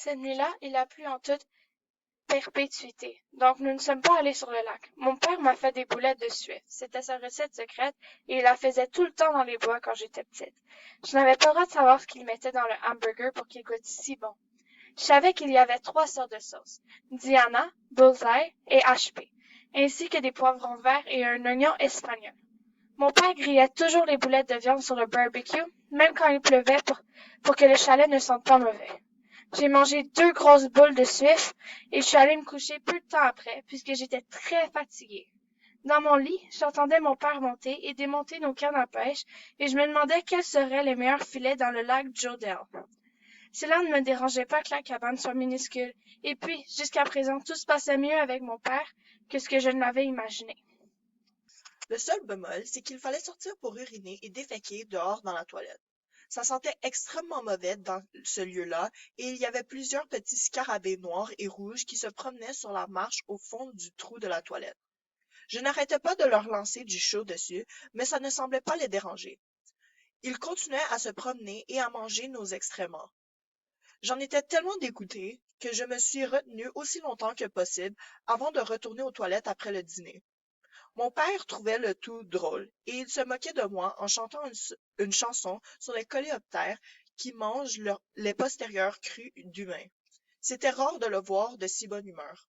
Cette nuit-là, il a plu en toute perpétuité, donc nous ne sommes pas allés sur le lac. Mon père m'a fait des boulettes de suif. C'était sa recette secrète et il la faisait tout le temps dans les bois quand j'étais petite. Je n'avais pas le droit de savoir ce qu'il mettait dans le hamburger pour qu'il goûte si bon. Je savais qu'il y avait 3 sortes de sauces, Diana, Bullseye et HP, ainsi que des poivrons verts et un oignon espagnol. Mon père grillait toujours les boulettes de viande sur le barbecue, même quand il pleuvait, pour que le chalet ne sente pas mauvais. J'ai mangé 2 grosses boules de suif et je suis allée me coucher peu de temps après, puisque j'étais très fatiguée. Dans mon lit, j'entendais mon père monter et démonter nos cannes à pêche et je me demandais quels seraient les meilleurs filets dans le lac Jodel. Cela ne me dérangeait pas que la cabane soit minuscule, et puis, jusqu'à présent, tout se passait mieux avec mon père que ce que je ne l'avais imaginé. Le seul bémol, c'est qu'il fallait sortir pour uriner et déféquer dehors dans la toilette. Ça sentait extrêmement mauvais dans ce lieu-là et il y avait plusieurs petits scarabées noirs et rouges qui se promenaient sur la marche au fond du trou de la toilette. Je n'arrêtais pas de leur lancer du chaud dessus, mais ça ne semblait pas les déranger. Ils continuaient à se promener et à manger nos excréments. J'en étais tellement dégoûtée que je me suis retenue aussi longtemps que possible avant de retourner aux toilettes après le dîner. Mon père trouvait le tout drôle, et il se moquait de moi en chantant une chanson sur les coléoptères qui mangent les postérieurs crus d'humains. C'était rare de le voir de si bonne humeur.